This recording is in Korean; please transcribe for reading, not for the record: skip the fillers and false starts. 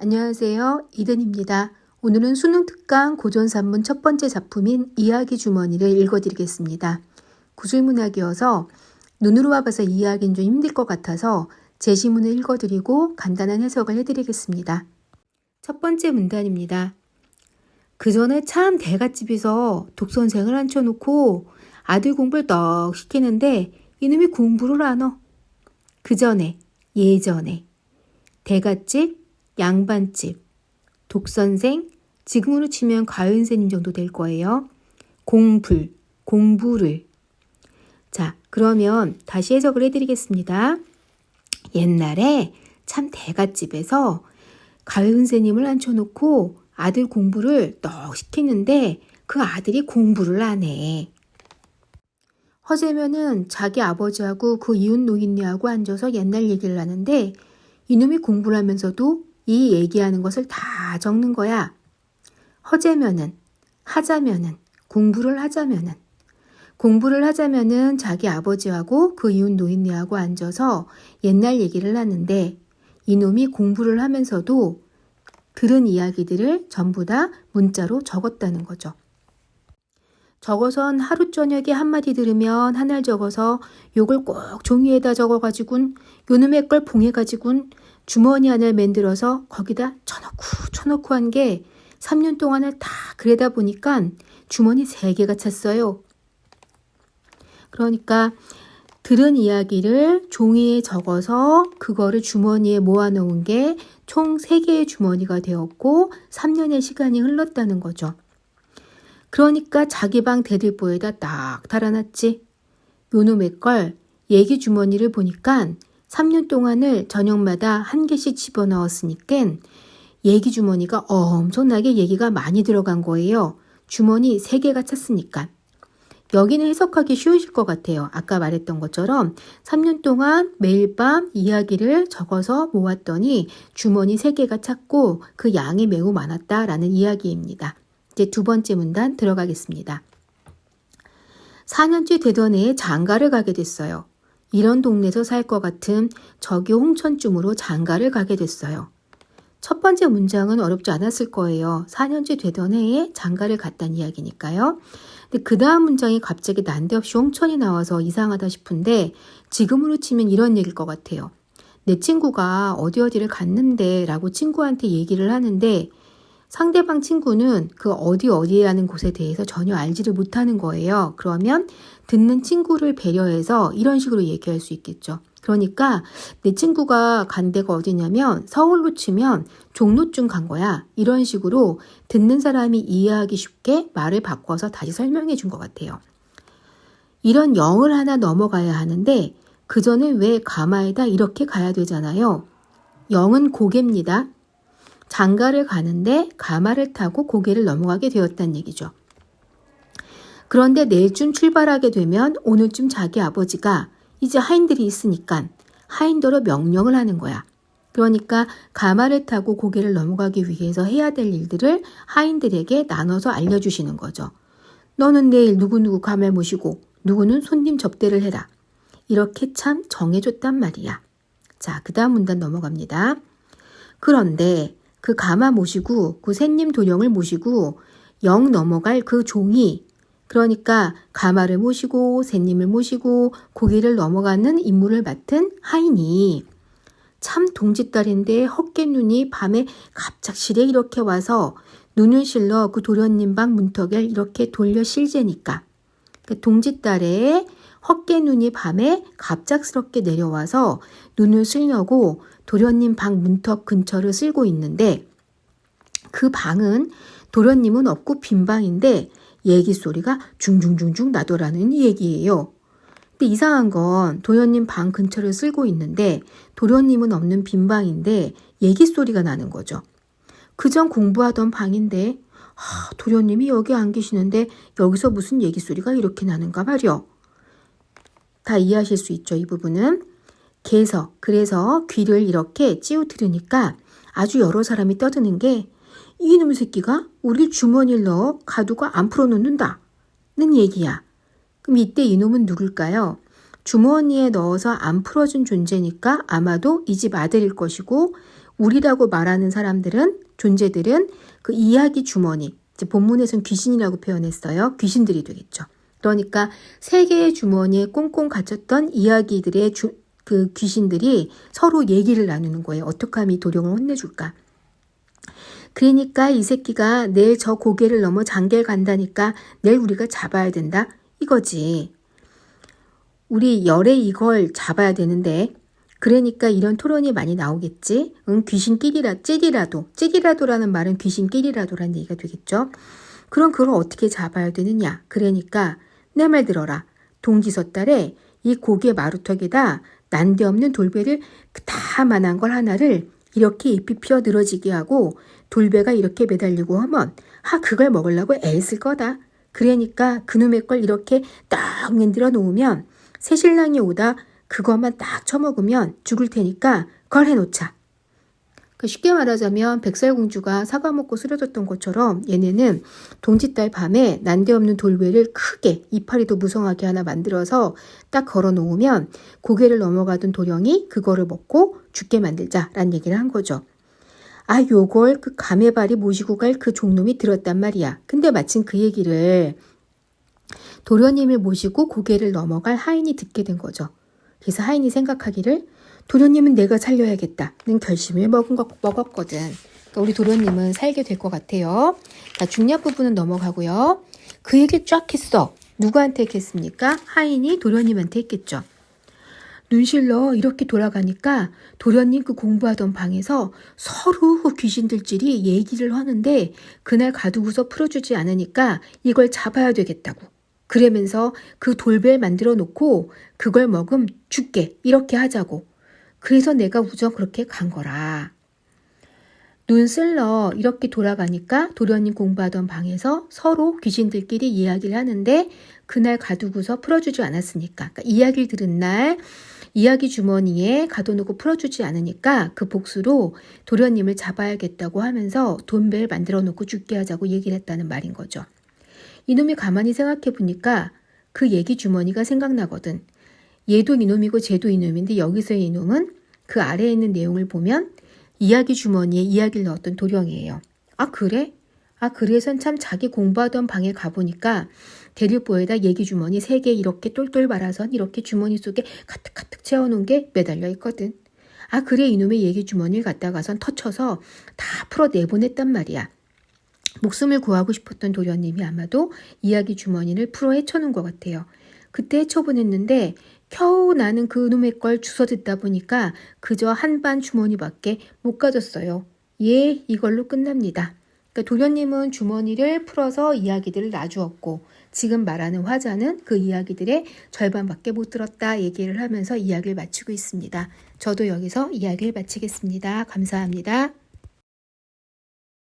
안녕하세요. 이든입니다. 오늘은 수능 특강 고전산문 첫 번째 작품인 이야기 주머니를 읽어드리겠습니다. 구술문학이어서 눈으로 봐서 이해하기는 좀 힘들 것 같아서 제시문을 읽어드리고 간단한 해석을 해드리겠습니다. 첫 번째 문단입니다. 그 전에 참 대갓집에서 독선생을 앉혀놓고 아들 공부를 떡 시키는데 이놈이 공부를 안 어. 그 전에, 예전에 대갓집, 양반집, 독선생, 지금으로 치면 가은생님 정도 될 거예요. 공부를. 자, 그러면 다시 해석을 해드리겠습니다. 옛날에 참 대갓집에서 가은생님을 앉혀놓고 아들 공부를 떡 시키는데 그 아들이 공부를 안 해. 허재면은 자기 아버지하고 그 이웃 노인네하고 앉아서 옛날 얘기를 하는데 이놈이 공부를 하면서도 이 얘기하는 것을 다 적는 거야. 허재면은, 하자면은, 공부를 하자면은 자기 아버지하고 그 이웃 노인네하고 앉아서 옛날 얘기를 하는데 이놈이 공부를 하면서도 들은 이야기들을 전부 다 문자로 적었다는 거죠. 적어선 하루 저녁에 한마디 들으면 하나 적어서 욕을 꼭 종이에다 적어가지고는 요놈의 걸 봉해가지고는 주머니 하나를 만들어서 거기다 쳐넣고 한 게 3년 동안을 다 그러다 보니까 주머니 3개가 찼어요. 그러니까 들은 이야기를 종이에 적어서 그거를 주머니에 모아놓은 게 총 3개의 주머니가 되었고 3년의 시간이 흘렀다는 거죠. 그러니까 자기 방 대들보에다 딱 달아놨지. 요놈의 걸 얘기 주머니를 보니까 3년 동안을 저녁마다 1개씩 집어넣었으니까 얘기 주머니가 엄청나게 얘기가 많이 들어간 거예요. 주머니 3개가 찼으니까. 여기는 해석하기 쉬우실 것 같아요. 아까 말했던 것처럼 3년 동안 매일 밤 이야기를 적어서 모았더니 주머니 3개가 찼고 그 양이 매우 많았다라는 이야기입니다. 이제 두 번째 문단 들어가겠습니다. 4년째 되던 해에 장가를 가게 됐어요. 이런 동네에서 살 것 같은 저기 홍천쯤으로 장가를 가게 됐어요. 첫 번째 문장은 어렵지 않았을 거예요. 4년째 되던 해에 장가를 갔다는 이야기니까요. 근데 그 다음 문장이 갑자기 난데없이 홍천이 나와서 이상하다 싶은데 지금으로 치면 이런 얘기일 것 같아요. 내 친구가 어디를 갔는데 라고 친구한테 얘기를 하는데 상대방 친구는 그 어디라는 곳에 대해서 전혀 알지를 못하는 거예요. 그러면 듣는 친구를 배려해서 이런 식으로 얘기할 수 있겠죠. 그러니까 내 친구가 간 데가 어디냐면 서울로 치면 종로쯤 간 거야. 이런 식으로 듣는 사람이 이해하기 쉽게 말을 바꿔서 다시 설명해 준 것 같아요. 이런 영을 하나 넘어가야 하는데 그 전에 왜 가마에다 이렇게 가야 되잖아요. 영은 고개입니다. 장가를 가는데 가마를 타고 고개를 넘어가게 되었다는 얘기죠. 그런데 내일쯤 출발하게 되면 오늘쯤 자기 아버지가 이제 하인들이 있으니까 하인더러 명령을 하는 거야. 그러니까 가마를 타고 고개를 넘어가기 위해서 해야 될 일들을 하인들에게 나눠서 알려주시는 거죠. 너는 내일 누구누구 가마 모시고 누구는 손님 접대를 해라. 이렇게 참 정해줬단 말이야. 자, 그 다음 문단 넘어갑니다. 그런데 그 가마 모시고 그 샌님 도령을 모시고 영 넘어갈 그 종이 그러니까 가마를 모시고 샌님을 모시고 고개를 넘어가는 임무를 맡은 하인이 참 동짓딸인데 헛개눈이 밤에 갑작스레 이렇게 와서 눈을 실러 그 도련님 방 문턱을 이렇게 돌려 실재니까 그 동짓딸의 헛개눈이 밤에 갑작스럽게 내려와서 눈을 쓰려고 도련님 방 문턱 근처를 쓸고 있는데 그 방은 도련님은 없고 빈 방인데 얘기 소리가 중중중중 나더라는 얘기예요. 근데 이상한 건 도련님 방 근처를 쓸고 있는데 도련님은 없는 빈 방인데 얘기 소리가 나는 거죠. 그전 공부하던 방인데 도련님이 여기 안 계시는데 여기서 무슨 얘기 소리가 이렇게 나는가 말이요. 다 이해하실 수 있죠, 이 부분은. 그래서 귀를 이렇게 찌우들으니까 아주 여러 사람이 떠드는 게 이놈의 새끼가 우리 주머니를 넣어 가두고 안 풀어놓는다 는 얘기야. 그럼 이때 이놈은 누굴까요? 주머니에 넣어서 안 풀어준 존재니까 아마도 이 집 아들일 것이고 우리라고 말하는 사람들은, 존재들은 그 이야기 주머니, 이제 본문에서는 귀신이라고 표현했어요. 귀신들이 되겠죠. 그러니까 세 개의 주머니에 꽁꽁 갇혔던 이야기들의 그 귀신들이 서로 얘기를 나누는 거예요. 어떻게 하면 이 도령을 혼내줄까? 그러니까 이 새끼가 내일 저 고개를 넘어 장계를 간다니까 내일 우리가 잡아야 된다? 이거지. 우리 열에 이걸 잡아야 되는데 그러니까 이런 토론이 많이 나오겠지. 찌리라도라는 말은 귀신끼리라도라는 얘기가 되겠죠. 그럼 그걸 어떻게 잡아야 되느냐. 그러니까 내 말 들어라. 동지섣달에 이 고개 마루턱에다 난데없는 돌배를 다만한 걸 하나를 이렇게 잎이 피어 늘어지게 하고 돌배가 이렇게 매달리고 하면 그걸 먹으려고 애쓸 거다. 그러니까 그놈의 걸 이렇게 딱 만들어 놓으면 새신랑이 오다 그것만 딱 처먹으면 죽을 테니까 그걸 해놓자. 쉽게 말하자면 백설공주가 사과 먹고 쓰러졌던 것처럼 얘네는 동짓달 밤에 난데없는 돌배를 크게 이파리도 무성하게 하나 만들어서 딱 걸어 놓으면 고개를 넘어가던 도령이 그거를 먹고 죽게 만들자라는 얘기를 한 거죠. 요걸 그 가메발이 모시고 갈 그 종놈이 들었단 말이야. 근데 마침 그 얘기를 도련님을 모시고 고개를 넘어갈 하인이 듣게 된 거죠. 그래서 하인이 생각하기를 도련님은 내가 살려야겠다는 결심을 먹었거든. 그러니까 우리 도련님은 살게 될 것 같아요. 자, 중략 부분은 넘어가고요. 그 얘기 쫙 했어. 누구한테 했겠습니까? 하인이 도련님한테 했겠죠. 눈실러 이렇게 돌아가니까 도련님 그 공부하던 방에서 서로 귀신들끼리 얘기를 하는데 그날 가두고서 풀어주지 않으니까 이걸 잡아야 되겠다고. 그러면서 그 돌벨 만들어 놓고 그걸 먹으면 죽게 이렇게 하자고. 그래서 내가 우선 그렇게 간 거라. 눈 쓸러 이렇게 돌아가니까 도련님 공부하던 방에서 서로 귀신들끼리 이야기를 하는데 그날 가두고서 풀어주지 않았으니까. 그러니까 이야기를 들은 날 이야기 주머니에 가둬놓고 풀어주지 않으니까 그 복수로 도련님을 잡아야겠다고 하면서 돈벨 만들어 놓고 죽게 하자고 얘기를 했다는 말인 거죠. 이놈이 가만히 생각해 보니까 그 얘기 주머니가 생각나거든. 얘도 이놈이고 쟤도 이놈인데 여기서의 이놈은 그 아래에 있는 내용을 보면 이야기 주머니에 이야기를 넣었던 도령이에요. 그래? 그래선 참 자기 공부하던 방에 가보니까 대류보에다 얘기 주머니 3개 이렇게 똘똘 말아선 이렇게 주머니 속에 가득가득 채워놓은 게 매달려 있거든. 그래 이놈의 얘기 주머니를 갖다가선 터쳐서 다 풀어 내보냈단 말이야. 목숨을 구하고 싶었던 도련님이 아마도 이야기 주머니를 풀어 헤쳐놓은 것 같아요. 그때 헤쳐보냈는데 겨우 나는 그 놈의 걸 주워 듣다 보니까 그저 한반 주머니밖에 못 가졌어요. 이걸로 끝납니다. 그러니까 도련님은 주머니를 풀어서 이야기들을 놔주었고 지금 말하는 화자는 그 이야기들의 절반밖에 못 들었다 얘기를 하면서 이야기를 마치고 있습니다. 저도 여기서 이야기를 마치겠습니다. 감사합니다.